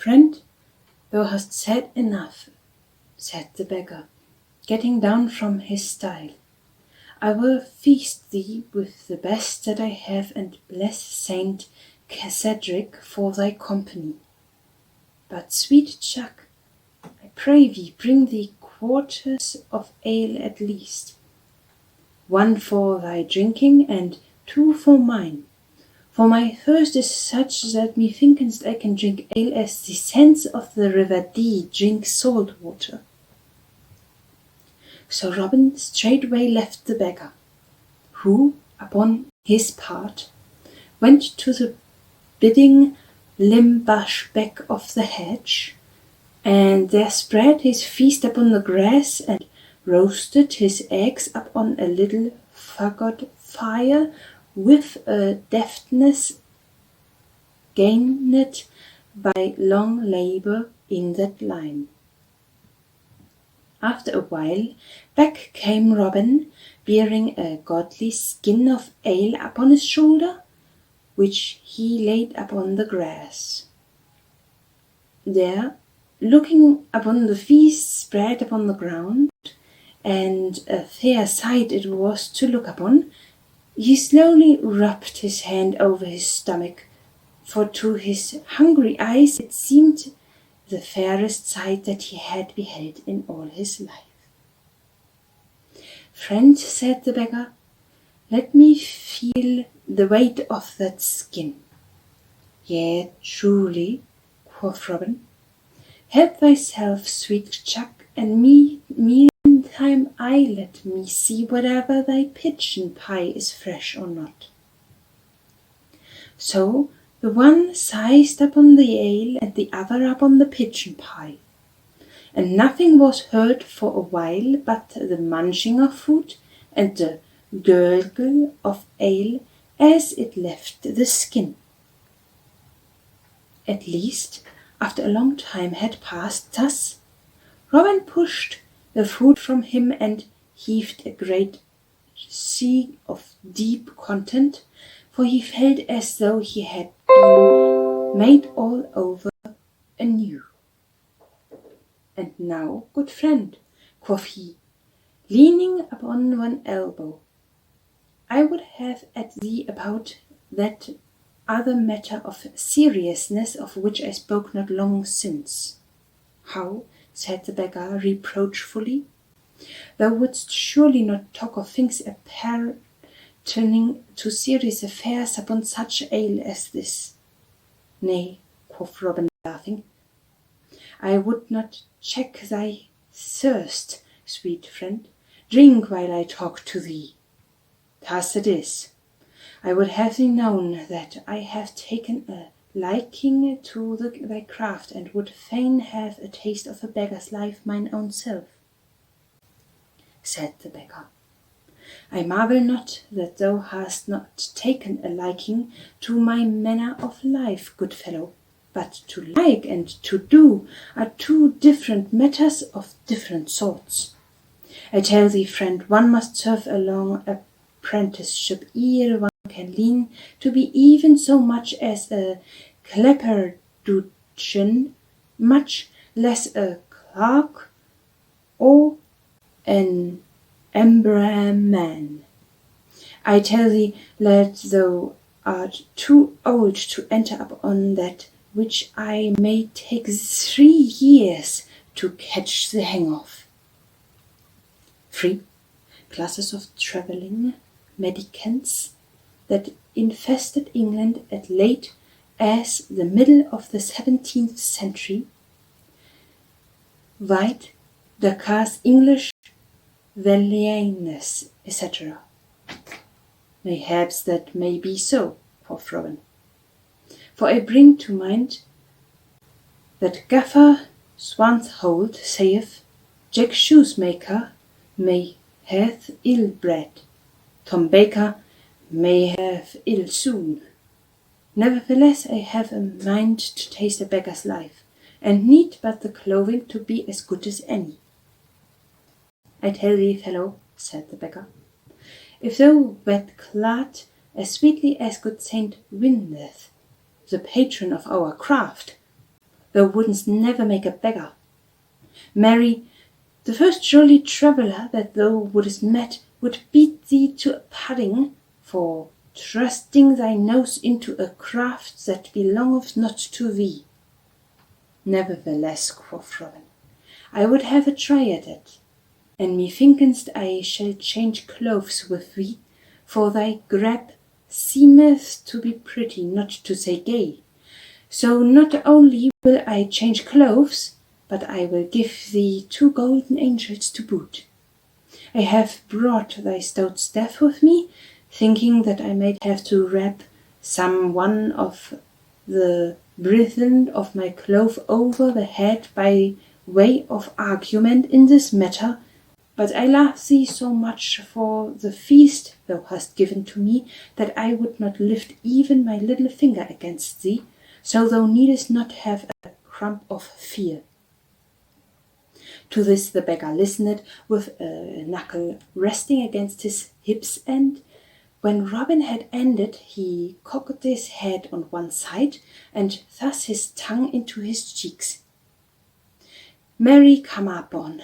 Friend, thou hast said enough, said the beggar, getting down from his stile. I will feast thee with the best that I have, and bless Saint Cedric for thy company. But, sweet Chuck, I pray thee bring thee quarters of ale at least, 1 for thy drinking, and 2 for mine. For my thirst is such that methinkest I can drink ale as the sands of the river Dee drink salt water. So Robin straightway left the beggar, who, upon his part, went to the bidding limbush back of the hedge, and there spread his feast upon the grass, and roasted his eggs upon a little fagot fire with a deftness gained by long labour in that line. After a while back came Robin, bearing a goodly skin of ale upon his shoulder, which he laid upon the grass. There, looking upon the feast spread upon the ground, and a fair sight it was to look upon, he slowly rubbed his hand over his stomach, for to his hungry eyes it seemed the fairest sight that he had beheld in all his life. Friend, said the beggar, let me feel the weight of that skin. Yea, truly, quoth Robin. Help thyself, sweet Chuck, and meantime I let me see whether thy pigeon pie is fresh or not. So the one sized upon the ale, and the other upon the pigeon pie, and nothing was heard for a while but the munching of food and the gurgle of ale as it left the skin. At least, after a long time had passed thus, Robin pushed the food from him and heaved a great sigh of deep content, for he felt as though he had been made all over anew. And now, good friend, quoth he, leaning upon one elbow, I would have at thee about that other matter of seriousness of which I spoke not long since. How? Said the beggar reproachfully. Thou wouldst surely not talk of things appertaining to serious affairs upon such ale as this. Nay, quoth Robin, laughing, I would not check thy thirst, sweet friend. Drink while I talk to thee. Thus it is. I would have thee known that I have taken a liking to thy craft, and would fain have a taste of a beggar's life mine own self. Said the beggar, I marvel not that thou hast not taken a liking to my manner of life, good fellow, but to like and to do are 2 different matters of different sorts. I tell thee, friend, one must serve a long apprenticeship ere one can lean to be even so much as a clapperdoodchen, much less a clerk or an embrayman. I tell thee, lad, thou art too old to enter upon that which I may take 3 years to catch the hang of. 3 classes of travelling medicants that infested England at late as the middle of the 17th century, White, Dacar's English, Valianus, etc. Mayhaps that may be so, quoth Robin, for I bring to mind that Gaffer Swansholt saith, Jack Shoemaker may hath ill bread, Tom Baker may have ill soon. Nevertheless, I have a mind to taste a beggar's life, and need but the clothing to be as good as any. I tell thee, fellow, said the beggar, if thou wert clad as sweetly as good Saint Windeth, the patron of our craft, thou wouldst never make a beggar. Marry, the first jolly traveller that thou wouldst met would beat thee to a pudding for thrusting thy nose into a craft that belongeth not to thee. Nevertheless, quoth Robin, I would have a try at it, and methinkest I shall change clothes with thee, for thy grab seemeth to be pretty, not to say gay. So not only will I change clothes, but I will give thee 2 golden angels to boot. I have brought thy stout staff with me, thinking that I might have to wrap some one of the brethren of my cloth over the head by way of argument in this matter, but I love thee so much for the feast thou hast given to me, that I would not lift even my little finger against thee, so thou needest not have a crumb of fear. To this the beggar listened, with a knuckle resting against his hips, and when Robin had ended, he cocked his head on one side, and thrust his tongue into his cheeks. Marry, come upon,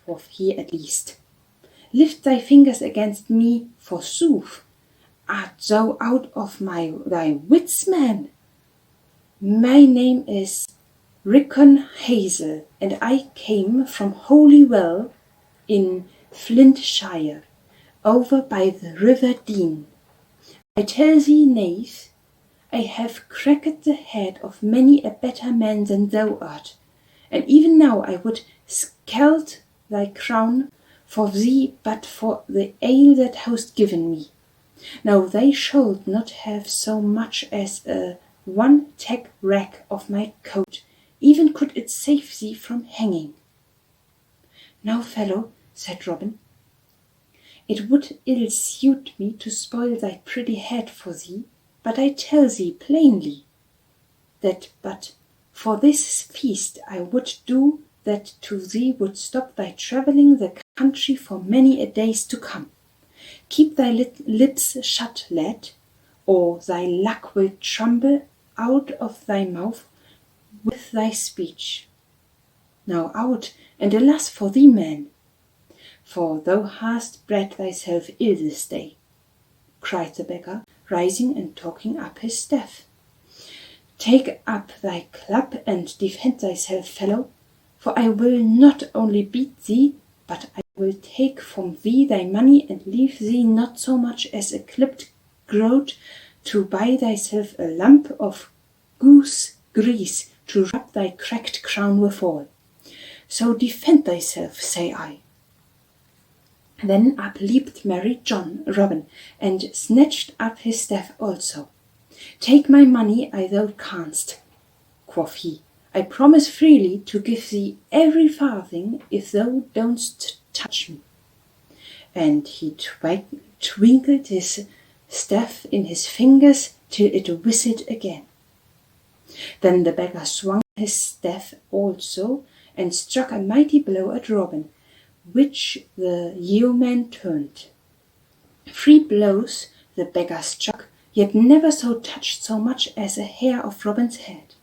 quoth he at least. Lift thy fingers against me, forsooth. Art thou out of thy wits, man? My name is Rickon Hazel, and I came from Holywell in Flintshire, over by the river Dean. I tell thee, knave, I have cracked the head of many a better man than thou art, and even now I would scald thy crown for thee but for the ale that hast given me. Now thou shalt not have so much as a 1 tack rag of my coat, even could it save thee from hanging. Now, fellow, said Robin, it would ill suit me to spoil thy pretty head for thee, but I tell thee plainly, that but for this feast I would do that to thee would stop thy travelling the country for many a days to come. Keep thy lips shut, lad, or thy luck will tremble out of thy mouth with thy speech. Now out, and alas for thee, man, for thou hast bred thyself ill this day, cried the beggar, rising and taking up his staff. Take up thy club and defend thyself, fellow, for I will not only beat thee, but I will take from thee thy money and leave thee not so much as a clipped groat to buy thyself a lump of goose grease to rub thy cracked crown withal. So defend thyself, say I. Then up leaped merry Robin, and snatched up his staff also. Take my money, I thou canst, quoth he. I promise freely to give thee every farthing if thou dost touch me. And he twinkled his staff in his fingers till it whistled again. Then the beggar swung his staff also, and struck a mighty blow at Robin, which the yeoman turned. 3 blows the beggar struck, yet never so touched so much as a hair of Robin's head.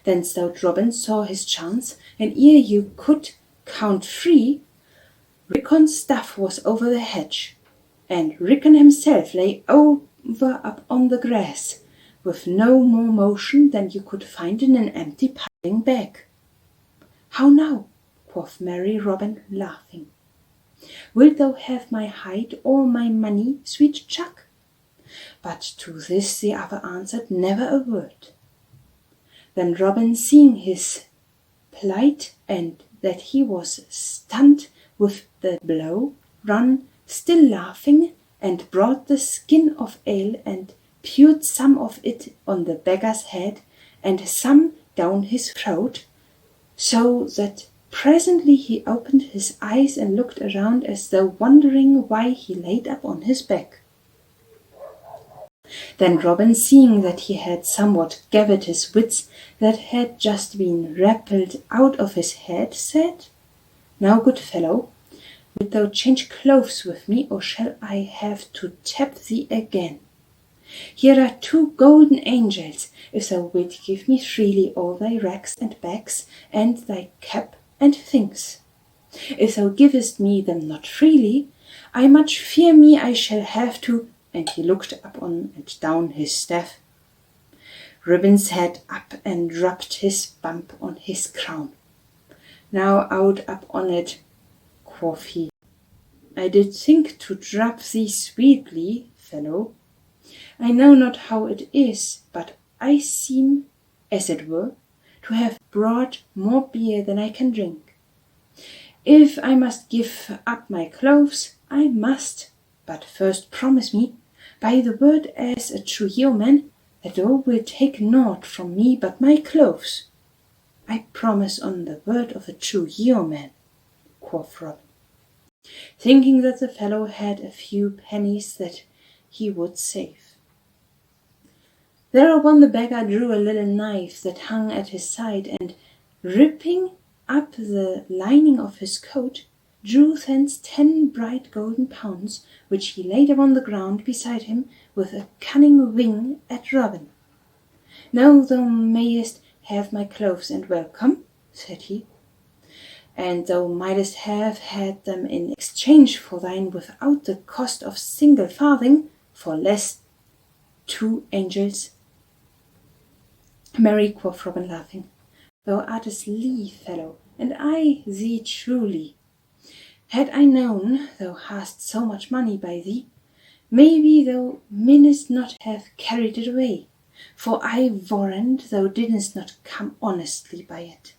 Then stout Robin saw his chance, and ere you could count 3, Rickon's staff was over the hedge, and Rickon himself lay over up on the grass, with no more motion than you could find in an empty pudding bag. How now, quoth merry Robin, laughing. Wilt thou have my hide or my money, sweet chuck? But to this the other answered never a word. Then Robin, seeing his plight and that he was stunned with the blow, ran, still laughing, and brought the skin of ale and poured some of it on the beggar's head and some down his throat, so that presently he opened his eyes and looked around as though wondering why he laid up on his back. Then Robin, seeing that he had somewhat gathered his wits that had just been rappelled out of his head, said, Now, good fellow, wilt thou change clothes with me, or shall I have to tap thee again? Here are 2 golden angels, if thou wilt give me freely all thy rags and bags, and thy cap and things. If thou givest me them not freely, I much fear me I shall have to, and he looked up on and down his staff. Robin's head up and rubbed his bump on his crown. Now out up on it, quoth he. I did think to drub thee sweetly, fellow. I know not how it is, but I seem, as it were, to have brought more beer than I can drink. If I must give up my clothes, I must, but first promise me, by the word as a true yeoman, that thou wilt take naught from me but my clothes. I promise on the word of a true yeoman, quoth Robin, thinking that the fellow had a few pennies that he would save. Thereupon the beggar drew a little knife that hung at his side, and, ripping up the lining of his coat, drew thence 10 bright golden pounds, which he laid upon the ground beside him with a cunning wing at Robin. Now thou mayest have my clothes and welcome, said he, and thou mightest have had them in exchange for thine without the cost of single farthing, for less 2 angels. Marry, quoth Robin, laughing, thou art a sly fellow, and I thee truly. Had I known thou hast so much money by thee, maybe thou minnest not have carried it away, for I warrant thou didst not come honestly by it.